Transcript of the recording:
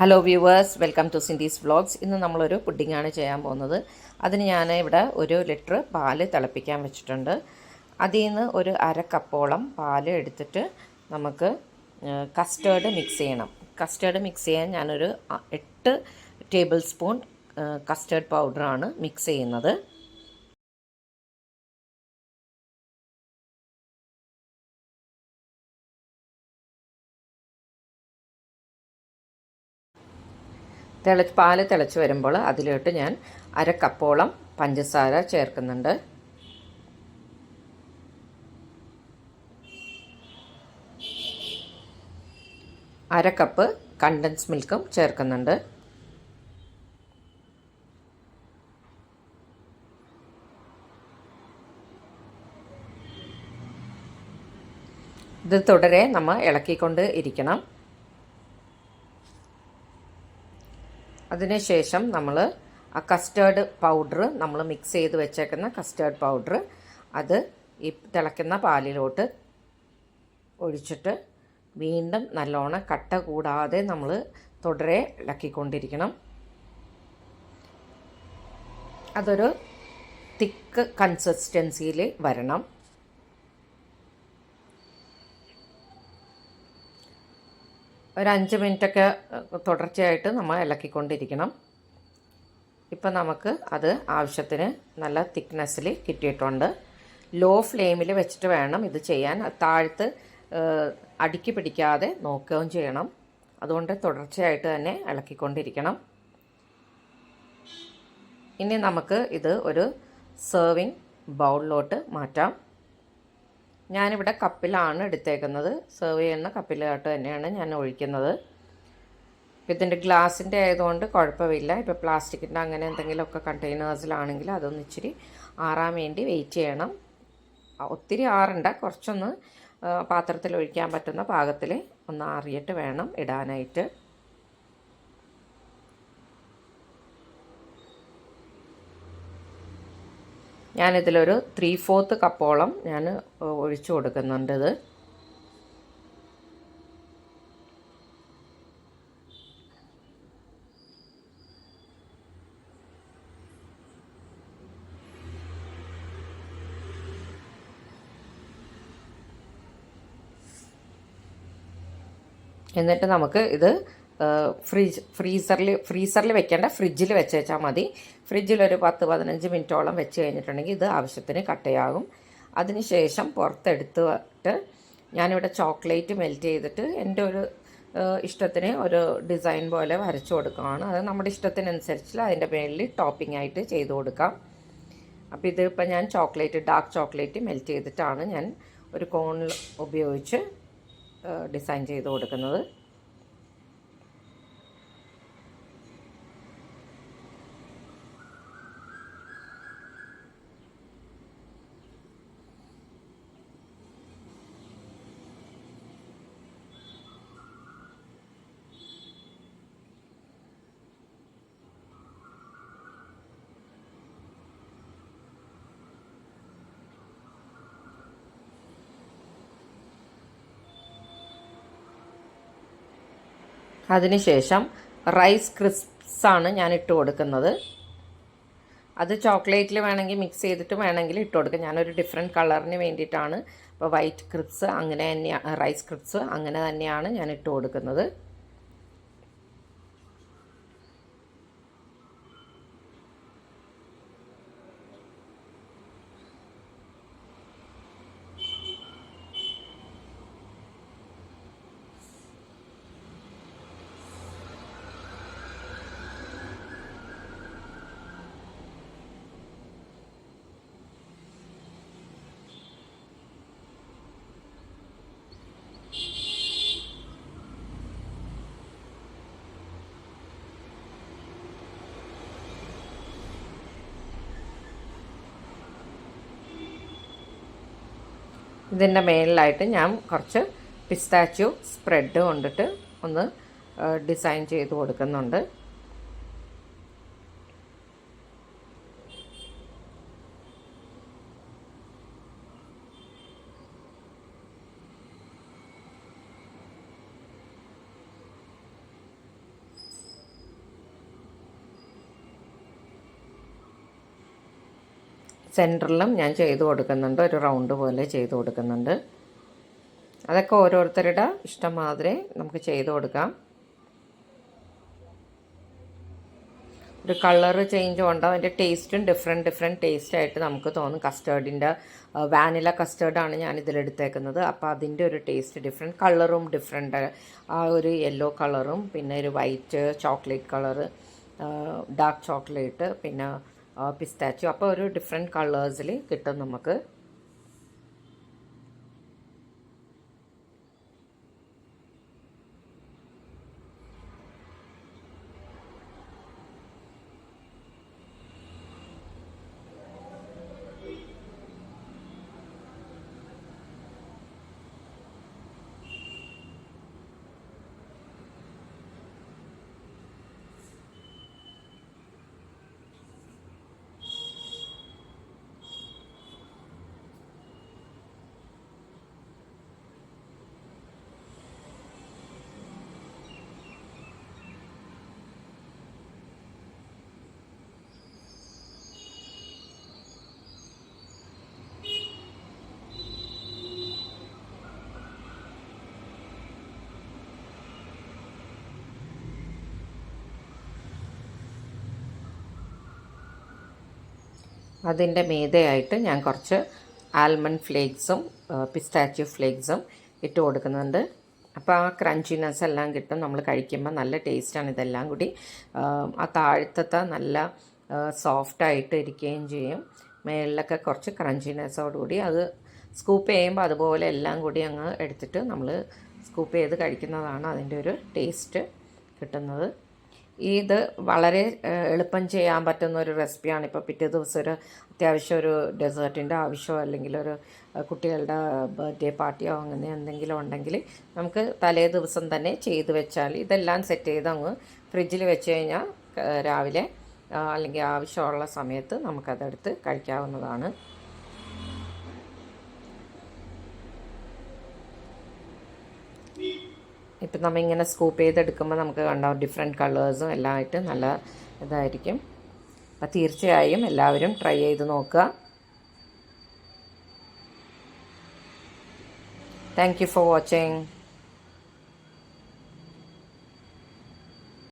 Hello viewers, welcome to Cindy's vlogs. ഇന്ന് നമ്മളൊരു പുഡിങ്ങാണ് ചെയ്യാൻ പോകുന്നത്. അതിന് ഞാൻ ഇവിടെ 1 ലിറ്റർ പാല് തിളപ്പിക്കാൻ വെച്ചിട്ടുണ്ട്. അതിൽ നിന്ന് ഒരു അര കപ്പോളം പാല് എടുത്തിട്ട് നമുക്ക് കസ്റ്റേർഡ് മിക്സ് ചെയ്യണം. കസ്റ്റേർഡ് മിക്സ് ചെയ്യാൻ ഞാനൊരു 8 ടേബിൾ സ്പൂൺ കസ്റ്റേർഡ് പൗഡറാണ് മിക്സ് ചെയ്യുന്നത്. പാല് തിളച്ച് വരുമ്പോൾ അതിലോട്ട് ഞാൻ അര കപ്പോളം പഞ്ചസാര ചേർക്കുന്നുണ്ട്. അര കപ്പ് കണ്ടൻസ് മിൽക്കും ചേർക്കുന്നുണ്ട്. ഇത് തുടരെ നമ്മൾ ഇളക്കിക്കൊണ്ട് ഇരിക്കണം. അതിനുശേഷം നമ്മൾ ആ കസ്റ്റേർഡ് പൗഡർ, നമ്മൾ മിക്സ് ചെയ്ത് വെച്ചേക്കുന്ന കസ്റ്റേർഡ് പൗഡർ അത് ഈ തിളയ്ക്കുന്ന പാലിലോട്ട് ഒഴിച്ചിട്ട് വീണ്ടും നല്ലോണം കട്ട കൂടാതെ നമ്മൾ തുടരെ ഇളക്കിക്കൊണ്ടിരിക്കണം. അതൊരു തിക്ക് കൺസിസ്റ്റൻസിയിൽ വരണം. ഒരു 5 മിനിറ്റൊക്കെ തുടർച്ചയായിട്ട് നമ്മൾ ഇളക്കിക്കൊണ്ടിരിക്കണം. ഇപ്പം നമുക്ക് അത് ആവശ്യത്തിന് നല്ല തിക്നെസ്സിൽ കിട്ടിയിട്ടുണ്ട്. ലോ ഫ്ലെയിമിൽ വെച്ചിട്ട് വേണം ഇത് ചെയ്യാൻ. താഴത്ത് അടുക്കി പിടിക്കാതെ നോക്കുകയും ചെയ്യണം. അതുകൊണ്ട് തുടർച്ചയായിട്ട് തന്നെ ഇളക്കിക്കൊണ്ടിരിക്കണം. ഇനി നമുക്ക് ഇത് ഒരു സെർവിങ് ബൗളിലോട്ട് മാറ്റാം. ഞാനിവിടെ കപ്പിലാണ് എടുത്തേക്കുന്നത്. സെർവ് ചെയ്യുന്ന കപ്പിലോട്ട് തന്നെയാണ് ഞാൻ ഒഴിക്കുന്നത്. ഇതിൻ്റെ ഗ്ലാസിൻ്റെ ആയതുകൊണ്ട് കുഴപ്പമില്ല. ഇപ്പോൾ പ്ലാസ്റ്റിക്കിൻ്റെ അങ്ങനെ എന്തെങ്കിലുമൊക്കെ കണ്ടെയ്നേഴ്സിലാണെങ്കിൽ അതൊന്ന് ഇച്ചിരി ആറാൻ വേണ്ടി വെയിറ്റ് ചെയ്യണം. ഒത്തിരി ആറണ്ട, കുറച്ചൊന്ന് പാത്രത്തിൽ ഒഴിക്കാൻ പറ്റുന്ന പാകത്തിൽ ഒന്ന് ആറിയിട്ട് വേണം ഇടാനായിട്ട്. ഞാനിതിലൊരു 3/4 കപ്പോളം ഞാൻ ഒഴിച്ചു കൊടുക്കുന്നുണ്ട്. ഇത് എന്നിട്ട് നമുക്ക് ഇത് ഫ്രീസറിൽ വെക്കേണ്ട, ഫ്രിഡ്ജിൽ വെച്ചാൽ മതി. ഫ്രിഡ്ജിലൊരു 10-15 മിനിറ്റോളം വെച്ച് കഴിഞ്ഞിട്ടുണ്ടെങ്കിൽ ഇത് ആവശ്യത്തിന് കട്ടയാകും. അതിനുശേഷം പുറത്തെടുത്തിട്ട് ഞാനിവിടെ ചോക്ലേറ്റ് മെൽറ്റ് ചെയ്തിട്ട് എൻ്റെ ഒരു ഇഷ്ടത്തിന് ഒരു ഡിസൈൻ പോലെ വരച്ചു കൊടുക്കുകയാണ്. അത് നമ്മുടെ ഇഷ്ടത്തിനനുസരിച്ച് അതിൻ്റെ മേളിൽ ടോപ്പിംഗ് ആയിട്ട് ചെയ്ത് കൊടുക്കാം. അപ്പോൾ ഇതിപ്പോൾ ഞാൻ ഡാർക്ക് ചോക്ലേറ്റ് മെൽറ്റ് ചെയ്തിട്ടാണ് ഞാൻ ഒരു കോണിൽ ഉപയോഗിച്ച് ഡിസൈൻ ചെയ്ത് കൊടുക്കുന്നത്. അതിനുശേഷം റൈസ് ക്രിസ്പ്സാണ് ഞാൻ ഇട്ട് കൊടുക്കുന്നത്. അത് ചോക്ലേറ്റിൽ വേണമെങ്കിൽ മിക്സ് ചെയ്തിട്ട് വേണമെങ്കിൽ ഇട്ട് കൊടുക്കുക. ഞാനൊരു ഡിഫറെൻറ്റ് കളറിന് വേണ്ടിയിട്ടാണ്. ഇപ്പോൾ വൈറ്റ് ക്രിസ്പ്സ് അങ്ങനെ തന്നെയാണ്, റൈസ് ക്രിസ്പ്സ് അങ്ങനെ തന്നെയാണ് ഞാൻ ഇട്ട് കൊടുക്കുന്നത്. ഇതിൻ്റെ മേലിലായിട്ട് ഞാൻ കുറച്ച് പിസ്താച്യൂ സ്പ്രെഡ് കൊണ്ടിട്ട് ഒന്ന് ഡിസൈൻ ചെയ്ത് കൊടുക്കുന്നുണ്ട്. സെൻറ്ററിലും ഞാൻ ചെയ്ത് കൊടുക്കുന്നുണ്ട്, ഒരു റൗണ്ട് പോലെ ചെയ്ത് കൊടുക്കുന്നുണ്ട്. അതൊക്കെ ഓരോരുത്തരുടെ ഇഷ്ടം മാതിരി നമുക്ക് ചെയ്ത് കൊടുക്കാം. ഒരു കളർ ചേഞ്ച് ഉണ്ടാവും, അതിൻ്റെ ടേസ്റ്റും ഡിഫറെൻറ്റ് ടേസ്റ്റായിട്ട് നമുക്ക് തോന്നും. കസ്റ്റേർഡിൻ്റെ വാനില കസ്റ്റേർഡാണ് ഞാൻ ഇതിലെടുത്തേക്കുന്നത്. അപ്പോൾ അതിൻ്റെ ഒരു ടേസ്റ്റ് ഡിഫറെൻറ്റ്, കളറും ഡിഫറെൻറ്റ്, ആ ഒരു യെല്ലോ കളറും പിന്നെ ഒരു white chocolate colour, dark chocolate, പിന്നെ പിസ്താച്ചു, അപ്പോൾ ഒരു ഡിഫറെൻറ്റ് കളേഴ്സിൽ കിട്ടും നമുക്ക്. അതിൻ്റെ മീതെയായിട്ട് ഞാൻ കുറച്ച് ആൽമണ്ട് ഫ്ലേക്സും പിസ്താച്യൂ ഫ്ലേക്സും ഇട്ട് കൊടുക്കുന്നുണ്ട്. അപ്പോൾ ആ ക്രഞ്ചിനെസ് എല്ലാം കിട്ടും. നമ്മൾ കഴിക്കുമ്പോൾ നല്ല ടേസ്റ്റാണ്. ഇതെല്ലാം കൂടി ആ താഴത്തെ നല്ല സോഫ്റ്റായിട്ട് ഇരിക്കുകയും ചെയ്യും. മേളിലൊക്കെ കുറച്ച് ക്രഞ്ചിനെസ്സോടുകൂടി അത് സ്കൂപ്പ് ചെയ്യുമ്പോൾ അതുപോലെ എല്ലാം കൂടി അങ്ങ് എടുത്തിട്ട് നമ്മൾ സ്കൂപ്പ് ചെയ്ത് കഴിക്കുന്നതാണ് അതിൻ്റെ ഒരു ടേസ്റ്റ് കിട്ടുന്നത്. ഇത് വളരെ എളുപ്പം ചെയ്യാൻ പറ്റുന്ന ഒരു റെസിപ്പിയാണ്. ഇപ്പോൾ പിറ്റേ ദിവസം ഒരു അത്യാവശ്യം ഒരു ഡെസേർട്ടിൻ്റെ ആവശ്യമോ അല്ലെങ്കിൽ ഒരു കുട്ടികളുടെ ബർത്ത്ഡേ പാർട്ടിയോ അങ്ങനെ എന്തെങ്കിലും ഉണ്ടെങ്കിൽ നമുക്ക് തലേ ദിവസം തന്നെ ചെയ്ത് വെച്ചാൽ ഇതെല്ലാം സെറ്റ് ചെയ്ത് അങ്ങ് ഫ്രിഡ്ജിൽ വെച്ച് കഴിഞ്ഞാൽ രാവിലെ അല്ലെങ്കിൽ ആവശ്യമുള്ള സമയത്ത് നമുക്കതെടുത്ത് കഴിക്കാവുന്നതാണ്. ഇപ്പം നമ്മൾ ഇങ്ങനെ സ്കൂപ്പ് ചെയ്തെടുക്കുമ്പോൾ നമുക്ക് കണ്ടാവും ഡിഫറെൻറ്റ് കളേഴ്സും എല്ലാം ആയിട്ട് നല്ല ഇതായിരിക്കും. അപ്പം തീർച്ചയായും എല്ലാവരും ട്രൈ ചെയ്ത് നോക്കുക. Thank you for watching.